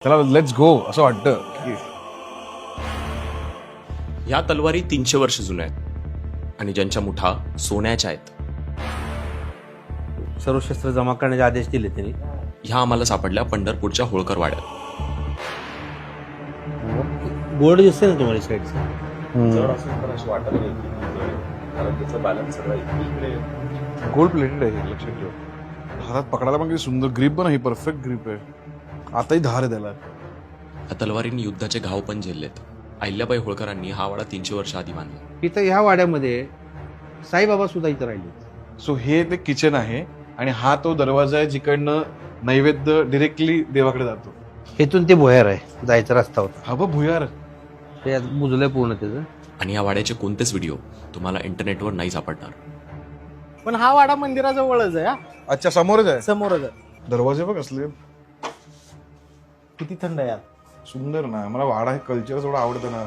त्याला let's go असं वाटतं की ह्या तलवारी 300 वर्ष जुन्या आहेत आणि ज्यांच्या मुठा सोन्याच्या आहेत. सर्व शस्त्र जमा करण्याचे आदेश दिले त्यांनी. ह्या आम्हाला सापडल्या पंढरपूरच्या होळकर वाड्यात. बोर्ड दिसते ना तुम्हाला साईडचा. गोल्ड प्लेटेड आहे, लक्षात ठेव. हातात पकडायला पण किती सुंदर ग्रीप पण आहे, परफेक्ट ग्रीप आहे. आताही धार आहे त्याला. या तलवारींनी युद्धाचे घाव पण झेललेत. अहिल्याबाई होळकरांनी हा वाडा 300 वर्ष आधी बांधला. इथं ह्या वाड्यामध्ये साईबाबा सुद्धा इथं राहिले. सो हे ते किचन आहे आणि हा तो दरवाजा आहे जिकडनं नैवेद्य डिरेक्टली देवाकडे जातो. इथून ते भुयार आहे, जायचा रस्ता होता. हा बघ भुयार. ते बुजलंय पूर्ण त्याचं. आणि या वाड्याचे कोणतेच व्हिडिओ तुम्हाला इंटरनेटवर नाही सापडणार. पण हा वाडा मंदिराजवळच आहे. हा अच्छा, समोरच आहे. समोरच आहे. दरवाजे बघ असले किती थंड आहे यार. सुंदर ना. मला वाडा हे कल्चर थोडं आवडतं ना.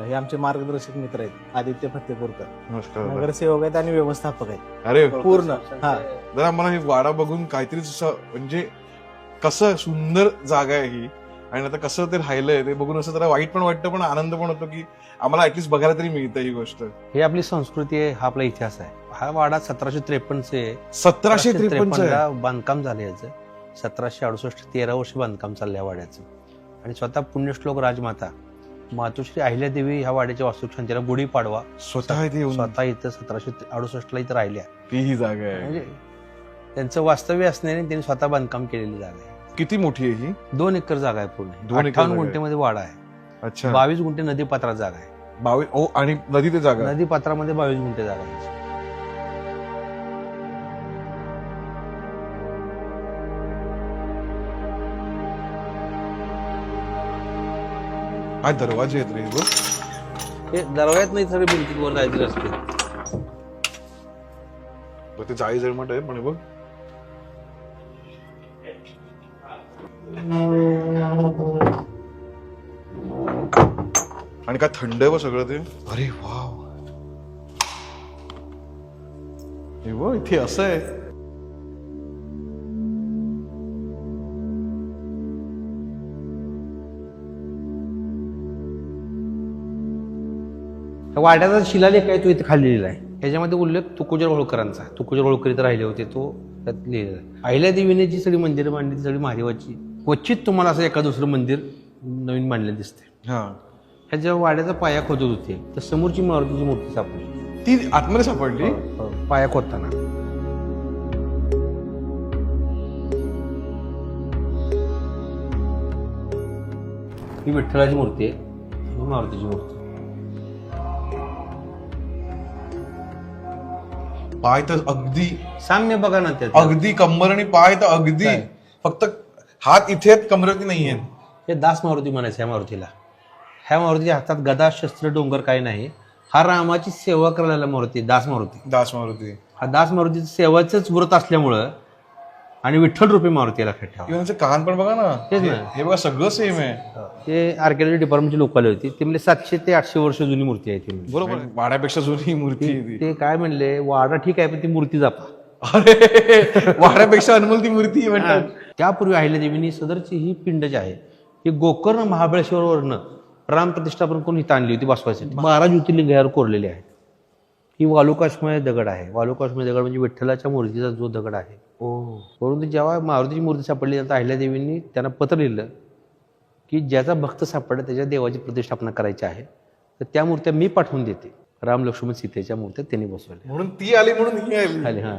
हे आमचे मार्गदर्शक मित्र आहेत, आदित्य फत्तेपूरकर. नमस्कार. नगरसेवक आहेत आणि व्यवस्थापक आहेत अरे पूर्ण. हा जरा मला हे वाडा बघून काहीतरी म्हणजे कसं सुंदर जागा आहे ही आणि आता कसं ते राहिलंय ते बघून असं जरा वाईट पण वाटतं पण आनंद पण होतो की आम्हाला ऍटलीस्ट बघायला तरी मिळतं ही गोष्ट. हे आपली संस्कृती आहे, हा आपला इतिहास आहे. हा वाडा 1753 1753 बांधकाम झालं याचं. 1768 13 वर्ष बांधकाम चाललं या वाड्याचं. आणि स्वतः पुण्यश्लोक राजमाता मातोश्री अहिल्यादेवी ह्या वाड्याच्या वास्तुशांतीला गुढीपाडवा स्वतः इथे येऊन स्वतः इथं 1768 ला इथं राहिल्या. ती ही जागा आहे. म्हणजे त्यांचं वास्तव्य असण्याने त्यांनी स्वतः बांधकाम केलेली जागा आहे. किती मोठी आहे ही? 2 एकर जागा आहे पूर्ण. 2 एकर 58 जागा आहे. गुंठेमध्ये वाडा आहे. अच्छा. 22 गुंठे नदीपात्रात जागा आहे. 22 ओ आणि नदी ते जागा. नदीपात्रामध्ये 22 गुंठे जागा आहे. काय दरवाजे आहेत रे हे बघ. हे दरवाजात नाही, सगळे भिंतीवर जायचे रस्ते. बघ, ते जाळी जळमट आहे पण हे बघ. आणि काय थंड आहे बघ सगळं ते. अरे वाव. हे बघ इथे असं आहे. वाड्याचा शिलालेख आहे तो इथे खाली लिहिला आहे. ह्याच्यामध्ये उल्लेख तुकोजर होळकरांचा. तुकोजर होळकर इथे राहिले होते, तो त्यात लिहिलेला आहे. अहिल्यादेवीने जी सगळी मंदिरं बांधली ती सगळी महादेवाची. क्वचित तुम्हाला असं एका दुसरं मंदिर नवीन बांधलेलं दिसते. हा, ह्या जेव्हा वाड्याचा पाया खोदत होते तर समोरची मारुतीची मूर्ती सापडली. ती आतमध्ये सापडली. पाया खोदताना ही विठ्ठलाची मूर्ती आहे, ही मारुतीची मूर्ती. पाय तर अगदी साम्य बघा ना त्यात. अगदी कंबर आणि पाय तर अगदी काय? फक्त हात इथे आहेत, कमरेवरती नाही आहेत. हे दास मारुती म्हणायचं ह्या मारुतीला. ह्या मारुतीच्या हातात गदा शस्त्र डोंगर काही नाही. हा रामाची सेवा करायला मारुती, दास मारुती. दास मारुती. हा दास मारुतीचं सेवाचंच व्रत असल्यामुळं आणि विठ्ठल रूपी मारुती याला ठेवा. किंवा त्याचे कान पण बघा ना. तेच ना. हे बघा सगळं सेम आहे. ते आर्किओलॉजी डिपार्टमेंटची लोक आली होती. ते म्हणजे 700 ते 800 वर्ष जुनी मूर्ती आहे ती. बरोबर. वाड्यापेक्षा जुनी मूर्ती आहे ती. ते काय म्हणले, वाडा ठीक आहे पण ती मूर्ती जपा. अरे वाड्यापेक्षा अनमोल ती मूर्ती आहे म्हणतात. त्यापूर्वी अहिल्यादेवीनी सदरची ही पिंड जी आहे ही गोकर्ण महाबळेश्वरवरनं राम प्रतिष्ठापन करून इथं आणली होती बसवायसाठी. 12 ज्योतिर्लिंग यावर कोरलेली आहेत. ही वालुकाश्मय दगड आहे. वालुकाश्मय दगड म्हणजे विठ्ठलाच्या मूर्तीचा जो दगड आहे. परंतु जेव्हा मारुतीची मूर्ती सापडली तर अहिल्यादेवींनी त्यांना पत्र लिहिलं की ज्याचा भक्त सापडला त्याच्या देवाची प्रतिष्ठापना करायची आहे तर त्या मूर्त्या मी पाठवून देते. राम लक्ष्मण सीतेच्या मूर्त्या त्यांनी बसवल्या. म्हणून ती आली म्हणून ही आली. खाली हा.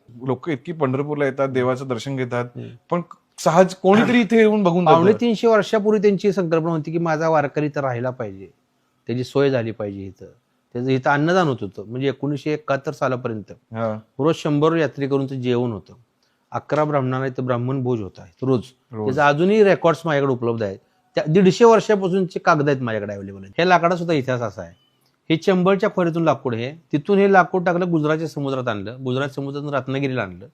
लोक इतकी पंढरपूरला येतात, देवाचं दर्शन घेतात, पण सहज कोणीतरी इथे येऊन बघून जातं. 350 वर्षापूर्वी त्यांची संकल्पना होती की माझा वारकरी इथं राहायला पाहिजे, त्याची सोय झाली पाहिजे. इथं त्याचं इथं अन्नदान होत होतं. म्हणजे 1971 सालापर्यंत हा. रोज 100 यात्रेकरूंचं जेवण होतं. 11 ब्राह्मणांना इथं ब्राह्मण भोज होता रोज. त्याचा अजूनही रेकॉर्ड्स माझ्याकडे उपलब्ध आहेत. त्या 150 वर्षापासूनचे कागद आहेत माझ्याकडे अवेलेबल आहेत. हे लाकडाचा सुद्धा इतिहास असा आहे. हे चंबळच्या खोऱ्यातून लाकूड आहे. तिथून हे लाकूड टाकलं गुजरातच्या समुद्रात आणलं. गुजरात समुद्रातून रत्नागिरीला आणलं.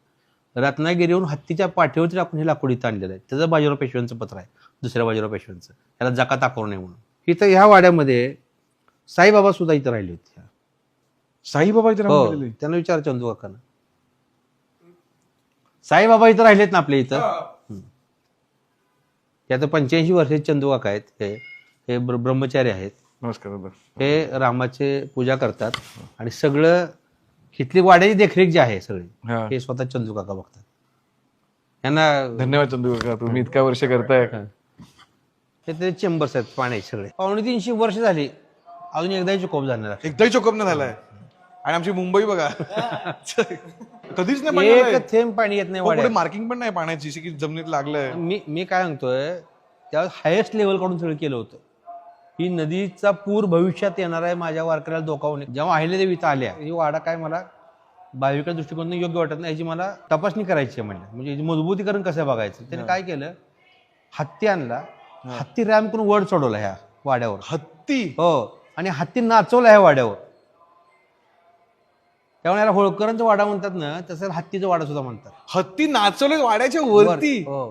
रत्नागिरीवरून हत्तीच्या पाठीवरती टाकून हे लाकूड इथं आणलेलं आहे. त्याचं बाजीराव पेशव्यांचं पत्र आहे, दुसऱ्या बाजीराव पेशव्यांचं. त्याला जकात आकारू नये म्हणून. इथं ह्या वाड्यामध्ये साईबाबा सुद्धा इथं राहिले होते. साईबाबा इथे राहून गेलेले. त्यांना विचार चंदू काकांना. साईबाबा इथं राहिलेत ना आपल्या इथं. हे आता 85 वर्षाचे चंदू काका आहेत. हे ब्रह्मचारी आहेत. नमस्कार दादा. हे रामाचे पूजा करतात आणि सगळं इथली वाड्याची देखरेख जी आहे सगळी हा. हे स्वतः चंदू काका बघतात. यांना धन्यवाद चंदू काका, तुम्ही इतक्या वर्ष करताय. ते चेंबर्स आहेत पाण्याचे सगळे. 250 वर्ष झाली अजून एकदाही चुकोप झालेला नाही. एकदाही चोकप नाही झालाय. आणि आमची मुंबई बघा कधीच नाही पाणी आलंय. एक थेंब पाणी येत नाही हो, पुढे वाड्यात. मार्किंग पण नाही पाण्याची की जमिनीत लागलंय. मी काय सांगतोय त्यावेळेस हायेस्ट लेवल कडून सगळं केलं होतं. ही नदीचा पूर भविष्यात येणार आहे, माझ्या वारकऱ्याला धोका होणे. जेव्हा अहिल्यादेवी इथं आल्या, ही वाडा काय मला भाविका दृष्टिकोनातून योग्य वाटत नाही, याची मला तपासणी करायची आहे म्हणलं. म्हणजे याची मजबूतीकरण कसं बघायचं. त्याने काय केलं, हत्ती आणला, हत्ती रॅम करून वर चढवला ह्या वाड्यावर. हत्ती? हो, आणि हत्ती नाचवला ह्या वाड्यावर. त्यामुळे याला होळकरांचा वाडा म्हणतात ना, तसं हत्तीचा वाडा सुद्धा म्हणतात. हत्ती नाचवले वाड्याच्या वरती? हो,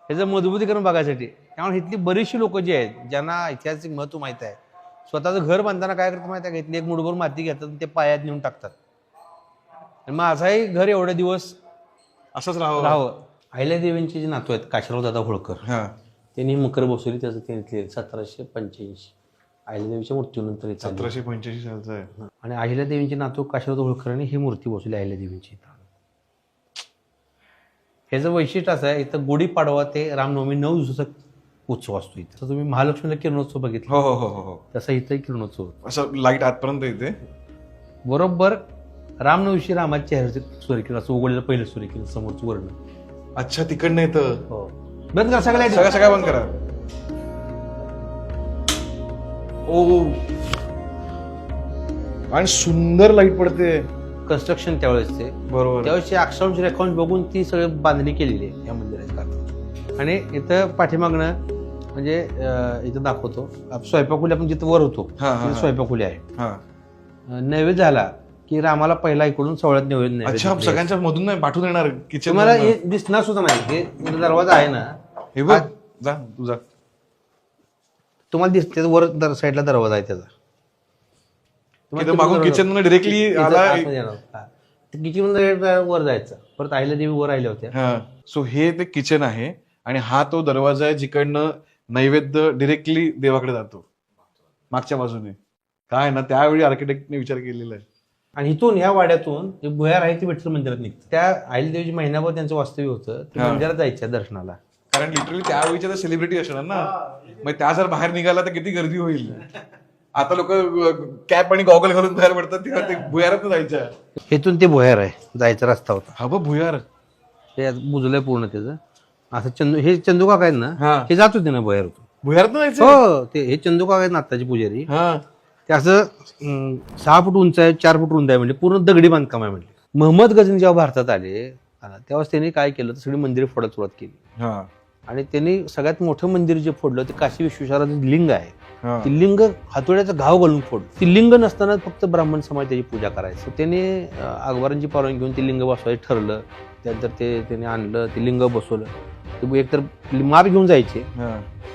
त्याचं मजबूतीकरण बघायसाठी. त्यामुळे इथली बरीचशी लोक जी आहेत ज्यांना ऐतिहासिक महत्व माहित आहे, स्वतःचं घर बांधताना काय करतात माहिती आहे का, इथली एक मुठभर माती घेतात आणि ते पायात नेऊन टाकतात. आणि माझाही घर एवढे दिवस असंच राहावं. अहिल्यादेवींचे जे नातू आहेत काशीराव दादा होळकर, त्यांनी मकर बसवली. त्याचं त्यांनी 1785 अहिल्यादेवीच्या मृत्यूनंतर 1785 सालचं आहे. आणि अहिल्यादेवींचे नातू काशीराव होळकरांनी ही मूर्ती बसवली अहिल्यादेवींची. ह्याचं वैशिष्ट्य असं आहे, इथं गुढीपाडवा ते रामनवमी 9 दिवसाचा उत्सव असतो. इथं तुम्ही महालक्ष्मीला किरणोत्सव बघितला, हो हो हो हो, तसा इथं किरणोत्सव असं लाईट आतपर्यंत येते. बरोबर रामनवमीशी रामाच्या चेहऱ्याचे सूर्यकिरण असं उघडलेलं पहिलं सूर्यकिरण समोरचं वर्ण. अच्छा, तिकडनं येतं. हो, बंद करा सगळ्या सगळं बंद करा. ओ, आणि सुंदर लाईट पडते. कन्स्ट्रक्शन त्यावेळेस ते बरोबर. त्यावेळेसचे अक्षांश रेखांश बघून ती सगळी बांधणी केलेली आहे या मंदिराची. आणि इथं पाठीमागणं म्हणजे इथं दाखवतो स्वयंपाकखोली. आपण जिथं वर होतो तिथं स्वयंपाकखोली आहे. नैवेद्य झाला की रामाला पहिला इकडून सवळ्यात नैवेद्य. अच्छा, सगळ्यांच्या मधून नाही पाठवून येणार किचन. तुम्हाला हे दिसणार सुद्धा नाही. हे दरवाजा आहे ना, हे बघ, जा तुझा. तुम्हाला दिसते वर साईडला दरवाजा आहे त्याचा. मागून किचन मध्ये डिरेक्टली किचन वर जायचं. परत अहिल्यादेवी वर राहिल्या होत्या. सो हे ते किचन आहे आणि हा तो दरवाजा आहे जिकडनं नैवेद्य डिरेक्टली देवाकडे जातो मागच्या बाजूने. काय ना, त्यावेळी आर्किटेक्टने विचार केलेला आहे. आणि इथून ह्या वाड्यातून जे भुयार आहे ते विठ्ठल मंदिरात निघतं. त्या अहिल्यादेवीची महिनाभर त्यांचं वास्तव्य होतं. ते मंदिरात जायचं दर्शनाला. कारण लिटरली त्यावेळीच्या तर सेलिब्रिटी असणार ना, मग त्या जर बाहेर निघाला तर किती गर्दी होईल. आता लोक कॅप आणि गॉगल घालून बाहेर पडतात, तेव्हा ते भुयारात जायचं. इथून ते भुयार आहे, जायचा रस्ता होता. हा बघ भुयार, ते बुजलंय पूर्ण त्याचं. असं हे चंदू काका आहेत ना, हे जात होते ना भुयार होतो. भुयारात जायचं. हो, ते हे चंदू काका आहेत ना आत्ताचे पुजारी. ते असं 6 फूट उंच आहे, 4 फूट रुंद आहे, म्हणजे पूर्ण दगडी बांधकाम आहे. म्हणजे महम्मद गझनी जेव्हा भारतात आले तेव्हा त्यांनी काय केलं, तर सगळी मंदिरे फोडायला सुरुवात केली. आणि त्यांनी सगळ्यात मोठं मंदिर जे फोडलं ते काशी विश्वेश्वराचं लिंग आहे. ती लिंग हातोड्याचा घाव घालून फोडलं. ती लिंग नसताना फक्त ब्राह्मण समाज त्याची पूजा करायची. त्याने अकबरांची परवानगी घेऊन ते लिंग बसवायचं ठरलं. त्यानंतर त्याने आणलं, ते लिंग बसवलं. ते एकतर माप घेऊन जायचे,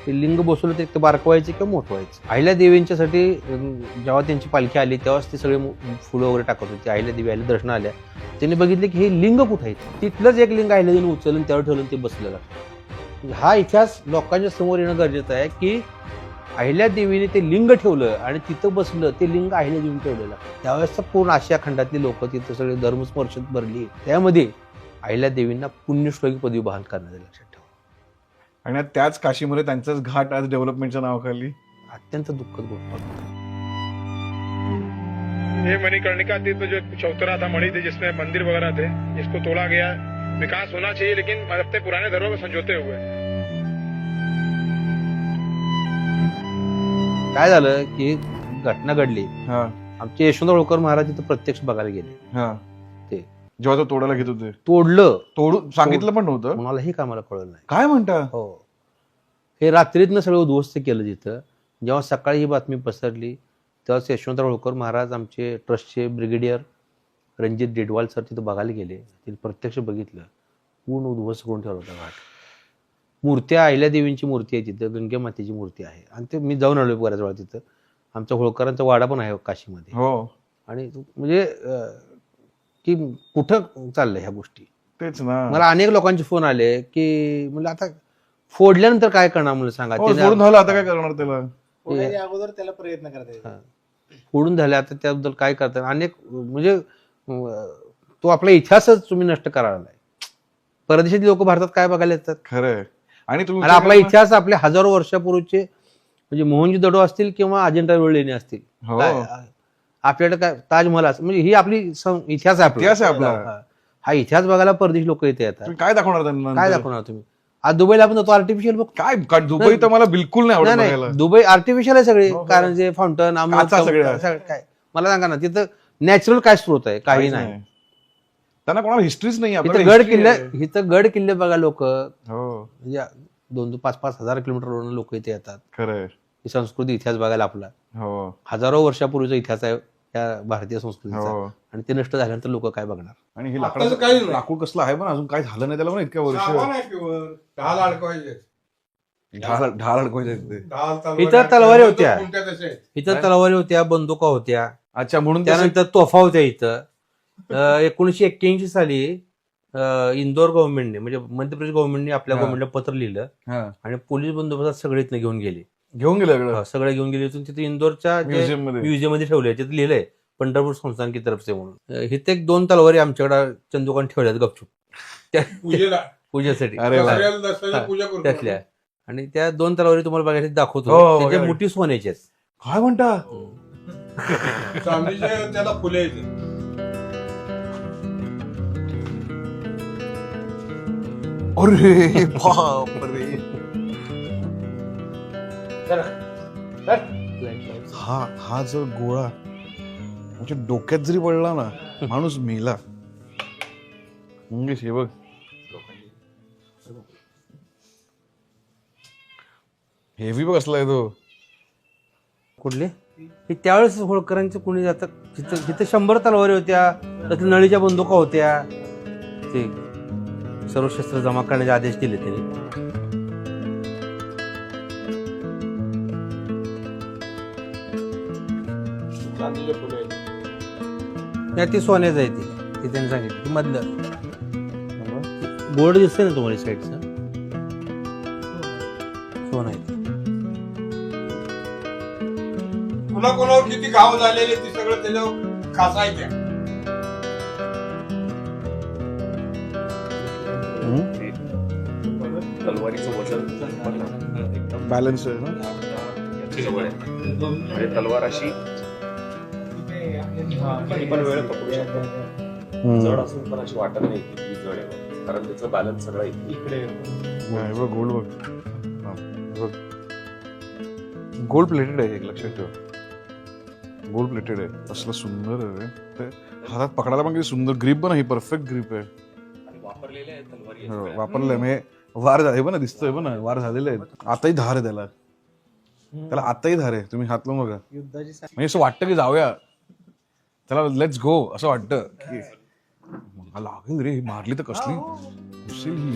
ते लिंग बसवलं ते बारकवायचे किंवा मोठं व्हायचं. अहिल्यादेवींच्यासाठी जेव्हा त्यांची पालखी आली तेव्हाच ते सगळे फुलं वगैरे टाकत होते. अहिल्यादेवी आल्या, दर्शन आल्या, त्यांनी बघितले की हे लिंग कुठं आहे. तिथलंच एक लिंग अहिल्यादेवीने उचलून त्यावर ठेवलं, ते बसलेलं. हा इतिहास लोकांच्या समोर येणं गरजेचं आहे की अहिल्यादेवीने ते लिंग ठेवलं आणि तिथं बसलं, ते लिंग अहिल्यादेवीने ठेवलेलं. त्यावेळेस पूर्ण आशिया खंडातली लोक तिथं सगळे धर्मस्पर्शात भरली. त्यामध्ये अहिल्यादेवींना पुण्यश्लोकी पदवी बहाल करण्यात आली, लक्षात ठेवा. आणि त्याच काशीमध्ये त्यांचाच घाट आज डेव्हलपमेंटच्या नावाखाली. अत्यंत दुःखद गोष्ट. ये मणिकर्णिका तीर्थ जो चौतरा था, मणि थे जिसमें मंदिर वगैरह थे, इसको तोड़ा गया. विकास होना चाहिए लेकिन अपने पुराने धर्मों में समझौते हुए. काय झालं की घटना घडली. आमचे यशवंत होळकर महाराज तिथं प्रत्यक्ष बघायला गेले. ते जेव्हा तो तोडायला घेत होते, तोडून सांगितलं पण नव्हतं कोणालाही कामाला कळलं नाही. काय म्हणता? हो, हे रात्रीतनं सगळं उद्ध्वस्त केलं तिथं. जेव्हा सकाळी ही बातमी पसरली तेव्हाच यशवंत होळकर महाराज आमचे ट्रस्टचे ब्रिगेडियर रणजित डेडवाल सर तिथं बघायला गेले. तिथे प्रत्यक्ष बघितलं, पूर्ण उद्ध्वस्त करून ठेवला होता घाट. मूर्त्या, अहिल्यादेवींची मूर्ती आहे तिथं, गंगे मातेची मूर्ती आहे. आणि ते मी जाऊन आलो बऱ्याच वेळा तिथं. आमच्या होळकरांचा वाडा पण आहे काशीमध्ये. हो, आणि म्हणजे की कुठं चाललंय ह्या गोष्टी. तेच ना. मला अनेक लोकांचे फोन आले की म्हणजे आता फोडल्यानंतर काय करणार म्हणून सांगा. हो, त्याने- फोडून झालं आता काय करणार त्याला. फोडायच्या अगोदर त्याला प्रयत्न करता फोडून झाले आता त्याबद्दल काय करतात अनेक म्हणजे तो आपला इतिहासच तुम्ही नष्ट करायला लागलाय. परदेशातील लोक भारतात काय बघायला येतात. खरंय. आणि तुम्ही आणि आपला इतिहास आपले हजारो वर्षापूर्वीचे म्हणजे मोहनजोदडो असतील किंवा अजिंठा वेरूळ लेणी असतील. हो. काय आपल्याकडे काय ताजमहल असं म्हणजे ही आपली इतिहास आहे इतिहास आहे आपला. हा इतिहास बघायला परदेशी लोक इथे येतात. तुम्ही काय दाखवणार त्यांना. काय दाखवणार तुम्ही. आज दुबईला आपण जातो आर्टिफिशियल बघ. काय दुबई तर मला बिलकुल नाही आवडत नाही बघायला. नाही दुबई आर्टिफिशियल आहे सगळे. हो. कारण जे फाउंटन काचा सगळ्या. काय मला सांगा ना तिथं नॅचरल काय स्रोत आहे. काही काहीच नाही. त्यांना कोणाला हिस्ट्रीच नाही. इथं आपल्याकडे गड history किल्ले आहे. इथं गड किल्ले बघा लोक हो 2-5 हजार किलोमीटरवरून लोक इथे येतात. खरंय. ही संस्कृती इतिहास बघायला आपला हो हजारो वर्षापूर्वीचा इतिहास आहे या भारतीय संस्कृतीचा. हो. आणि ते नष्ट झाल्यानंतर लोक काय बघणार. आणि हे लाकडाचं लाकूड कसलं आहे पण अजून काय झालं नाही त्याला पण इतक्या वर्ष. ढाल अडकवायचे ते. इतर तलवारी होत्या. इतर तलवारी होत्या, बंदुका होत्या. अच्छा म्हणून त्यानं- त्यानंतर तोफा होत्या इथं. 1981 साली इंदोर गव्हर्नमेंटने म्हणजे मध्य प्रदेश गव्हर्नमेंटने आपल्या हा. गव्हर्नमेंटला पत्र लिहिलं हा. आणि पोलीस बंदोबस्तात सगळे इथनं घेऊन गेले. घेऊन गेलं सगळं सगळे घेऊन गेले इथून तिथे इंदोरच्या म्युझियम मध्ये. म्युझियम मध्ये ठेवले. तिथे लिहिलंय पंढरपूर संस्थान की तरफ से म्हणून. इथे 2 तलवारी आमच्याकडे चंदुकान ठेवल्यात गपचूप पूजेसाठी. अरे वा. त्यातल्या आणि त्या 2 तलवारी तुम्हाला बघायला दाखवतो. हो, त्याच्या बघा. मोठी सोन्याची आहेत. काय म्हणता. त्याला फुले येते. अरे बापरे. हा जर गोळा म्हणजे डोक्यात जरी पडला ना माणूस मेला. हे बघ हेवी बघ असलाय तो. कुठले हे त्यावेळेस होळकरांचे कोणी जातात जिथे 100 तलवारी होत्या. त्यातल्या नळीच्या बंदुका होत्या. ते सर्व शस्त्र जमा करण्याचे आदेश दिले त्यांनी. ती सोन्याचं आहे ते त्यांनी सांगितलं. ते मधलं बोर्ड दिसतंय ना तुम्हाला साईडचं सोनं आहे ते. कोणाकोणावर किती घाव झालेले ते सगळं त्याच्यावर खासायच्या. तलवारीचं वजन बॅलन्स आहे ना. म्हणजे तलवार अशी किती पण वेळ पकडू शकतो. जड असून पण अशी वाटत नाही की ती जड आहे कारण त्याचं बॅलन्स सगळं इकडे. गोल्ड बघ. हा, बघ गोल्ड प्लेटेड आहे. एक लक्षात ठेव गोल्ड प्लेटेड आहे. असलं सुंदर आहे ते. हातात पकडायला पण किती सुंदर ग्रीप पण ही परफेक्ट ग्रीप आहे. वापरलेले आहे तलवारी. वापरलंय म्हणजे वार झाले पण दिसतोय पण वार झालेले आहेत. आताही धार आहे त्याला. त्याला आताही धार आहे. तुम्ही हात लावून बघा. युद्धाची म्हणजे असं वाटतं की जाऊया त्याला लेट्स गो असं वाटतं की लागेल रे. ही मारली तर कसली दिसेल ही.